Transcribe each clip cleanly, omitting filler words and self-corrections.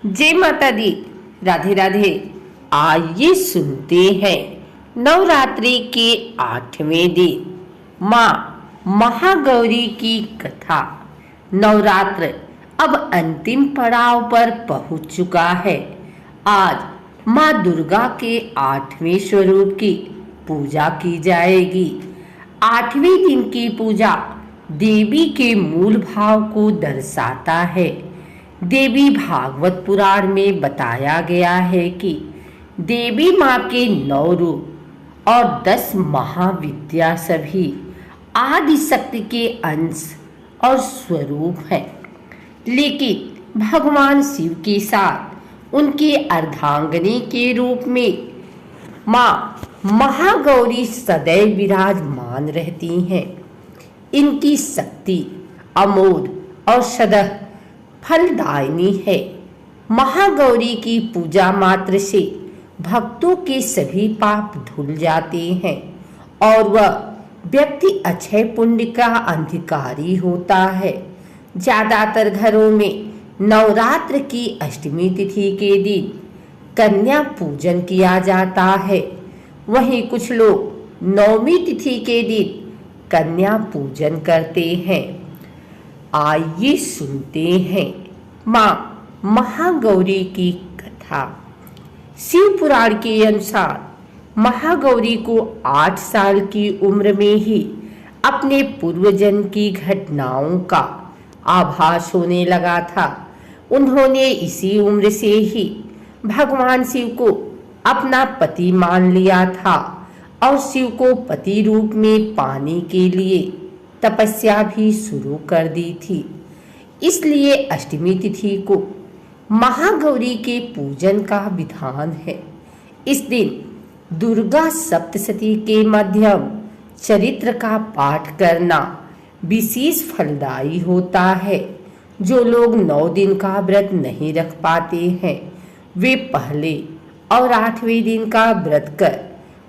जय माता दी। राधे राधे। आइए सुनते हैं नवरात्रि के 8वें दिन माँ महागौरी की कथा। नवरात्र अब अंतिम पड़ाव पर पहुंच चुका है। आज माँ दुर्गा के 8वें स्वरूप की पूजा की जाएगी। 8वें दिन की पूजा देवी के मूल भाव को दर्शाता है। देवी भागवत पुराण में बताया गया है कि देवी माँ के 9 रूप और 10 महाविद्या सभी आदि शक्ति के अंश और स्वरूप हैं। लेकिन भगवान शिव के साथ उनके अर्धांगिनी के रूप में माँ महागौरी सदैव विराजमान रहती हैं। इनकी शक्ति अमोघ और सदा फलदायिनी है। महागौरी की पूजा मात्र से भक्तों के सभी पाप धुल जाते हैं और वह व्यक्ति अक्षय पुण्य का अधिकारी होता है। ज्यादातर घरों में नवरात्र की अष्टमी तिथि के दिन कन्या पूजन किया जाता है। वहीं कुछ लोग नवमी तिथि के दिन कन्या पूजन करते हैं। आइए सुनते हैं माँ महागौरी की कथा। शिव पुराण के अनुसार महागौरी को 8 साल की उम्र में ही अपने पूर्वजन्म की घटनाओं का आभास होने लगा था। उन्होंने इसी उम्र से ही भगवान शिव को अपना पति मान लिया था और शिव को पति रूप में पाने के लिए तपस्या भी शुरू कर दी थी। इसलिए अष्टमी तिथि को महागौरी के पूजन का विधान है। इस दिन दुर्गा सप्तशती के मध्यम चरित्र का पाठ करना विशेष फलदायी होता है। जो लोग 9 दिन का व्रत नहीं रख पाते हैं वे पहले और 8वें दिन का व्रत कर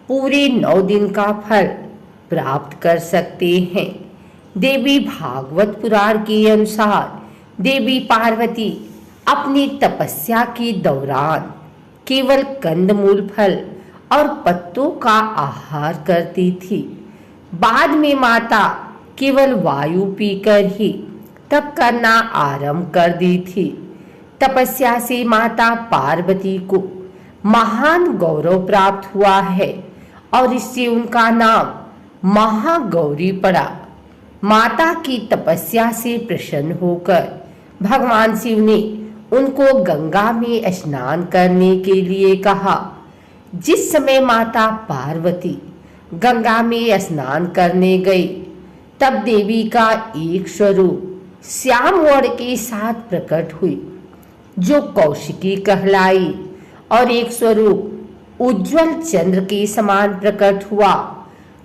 पूरे 9 दिन का फल प्राप्त कर सकते हैं। देवी भागवत पुराण के अनुसार देवी पार्वती अपनी तपस्या के दौरान केवल कंदमूल फल और पत्तों का आहार करती थी। बाद में माता केवल वायु पीकर ही तप करना आरंभ कर दी थी। तपस्या से माता पार्वती को महान गौरव प्राप्त हुआ है और इससे उनका नाम महागौरी पड़ा। माता की तपस्या से प्रसन्न होकर भगवान शिव ने उनको गंगा में स्नान करने के लिए कहा। जिस समय माता पार्वती गंगा में स्नान करने गई तब देवी का एक स्वरूप श्याम वर्ण के साथ प्रकट हुई जो कौशिकी कहलाई और एक स्वरूप उज्जवल चंद्र के समान प्रकट हुआ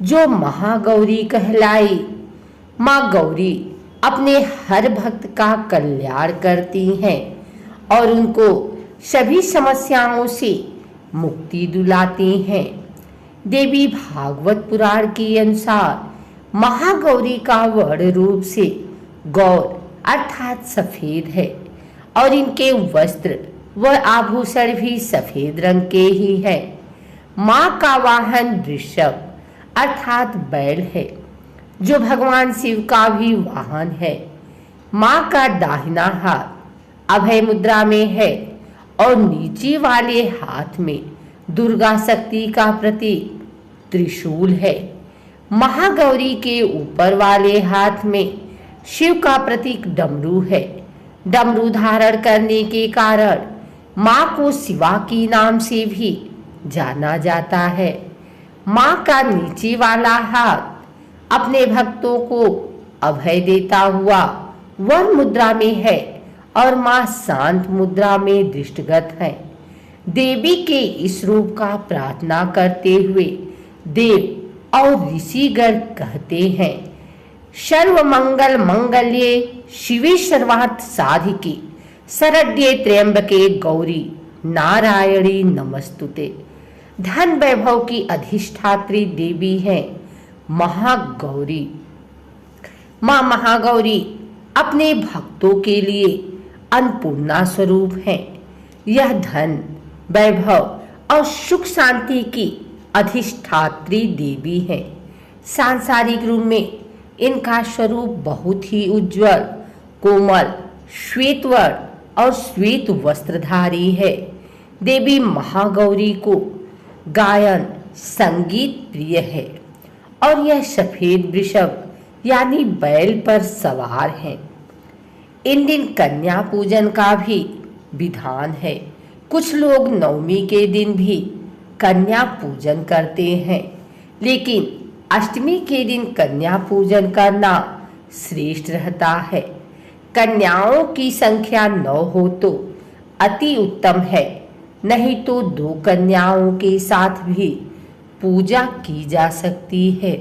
जो महागौरी कहलाई। माँ गौरी अपने हर भक्त का कल्याण करती हैं और उनको सभी समस्याओं से मुक्ति दिलाती हैं। देवी भागवत पुराण के अनुसार महागौरी का वर्ण रूप से गौर अर्थात सफेद है और इनके वस्त्र व आभूषण भी सफेद रंग के ही है। माँ का वाहन वृषभ अर्थात बैल है जो भगवान शिव का भी वाहन है। माँ का दाहिना हाथ अभय मुद्रा में है और नीचे वाले हाथ में दुर्गा शक्ति का प्रतीक त्रिशूल है। महागौरी के ऊपर वाले हाथ में शिव का प्रतीक डमरू है। डमरू धारण करने के कारण माँ को शिवा की नाम से भी जाना जाता है। माँ का नीचे वाला हाथ अपने भक्तों को अभय देता हुआ वर मुद्रा में है और माँ शांत मुद्रा में दृष्टिगत है। देवी के इस रूप का प्रार्थना करते हुए देव और ऋषिगण कहते हैं, सर्व मंगल मंगल्ये शिवे सर्वार्थ साधिके शरण्ये त्र्यंबके गौरी नारायणी नमस्तुते। धन वैभव की अधिष्ठात्री देवी है महागौरी। माँ महागौरी अपने भक्तों के लिए अन्नपूर्णा स्वरूप है। यह धन, वैभव और सुख शांति की अधिष्ठात्री देवी है। सांसारिक रूप में इनका स्वरूप बहुत ही उज्जवल, कोमल, श्वेत वर्ण और श्वेत वस्त्रधारी है। देवी महागौरी को गायन, संगीत प्रिय है और यह सफेद वृषभ यानी बैल पर सवार है। इन दिन कन्या पूजन का भी विधान है। कुछ लोग नवमी के दिन भी कन्या पूजन करते हैं, लेकिन अष्टमी के दिन कन्या पूजन करना श्रेष्ठ रहता है। कन्याओं की संख्या 9 हो तो अति उत्तम है, नहीं तो 2 कन्याओं के साथ भी पूजा की जा सकती है।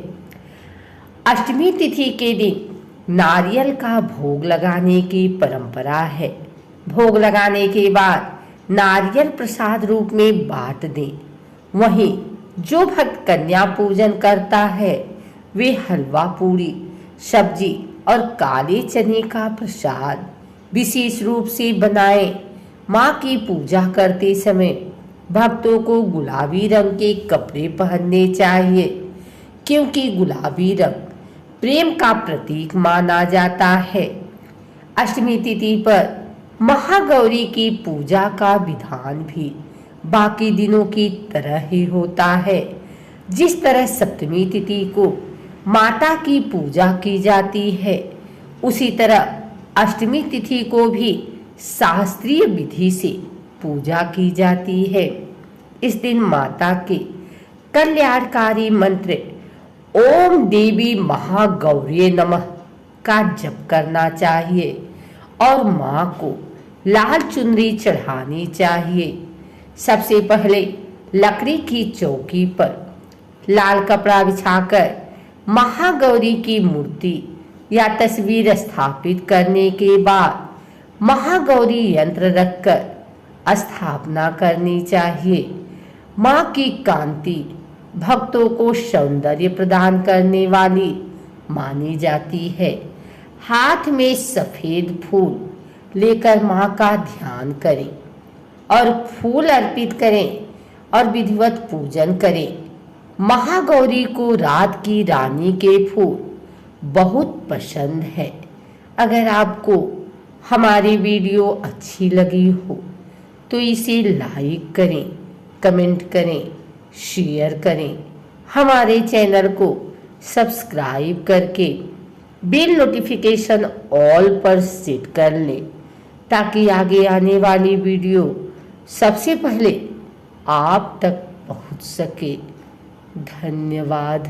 अष्टमी तिथि के दिन नारियल का भोग लगाने की परंपरा है। भोग लगाने के बाद नारियल प्रसाद रूप में बांट दें। वहीं जो भक्त कन्या पूजन करता है वे हलवा पूरी, सब्जी और काले चने का प्रसाद विशेष रूप से बनाएं। माँ की पूजा करते समय भक्तों को गुलाबी रंग के कपड़े पहनने चाहिए, क्योंकि गुलाबी रंग प्रेम का प्रतीक माना जाता है। अष्टमी तिथि पर महागौरी की पूजा का विधान भी बाकी दिनों की तरह ही होता है। जिस तरह सप्तमी तिथि को माता की पूजा की जाती है, उसी तरह अष्टमी तिथि को भी शास्त्रीय विधि से पूजा की जाती है। इस दिन माता के कल्याणकारी मंत्र ओम देवी महागौरी नमः का जप करना चाहिए और माँ को लाल चुनरी चढ़ानी चाहिए। सबसे पहले लकड़ी की चौकी पर लाल कपड़ा बिछाकर महागौरी की मूर्ति या तस्वीर स्थापित करने के बाद महागौरी यंत्र रखकर स्थापना करनी चाहिए। माँ की कांति भक्तों को सौंदर्य प्रदान करने वाली मानी जाती है। हाथ में सफेद फूल लेकर माँ का ध्यान करें और फूल अर्पित करें और विधिवत पूजन करें। महागौरी को रात की रानी के फूल बहुत पसंद है। अगर आपको हमारी वीडियो अच्छी लगी हो तो इसे लाइक करें, कमेंट करें, शेयर करें। हमारे चैनल को सब्सक्राइब करके बेल नोटिफिकेशन ऑल पर सेट कर लें, ताकि आगे आने वाली वीडियो सबसे पहले आप तक पहुंच सके। धन्यवाद।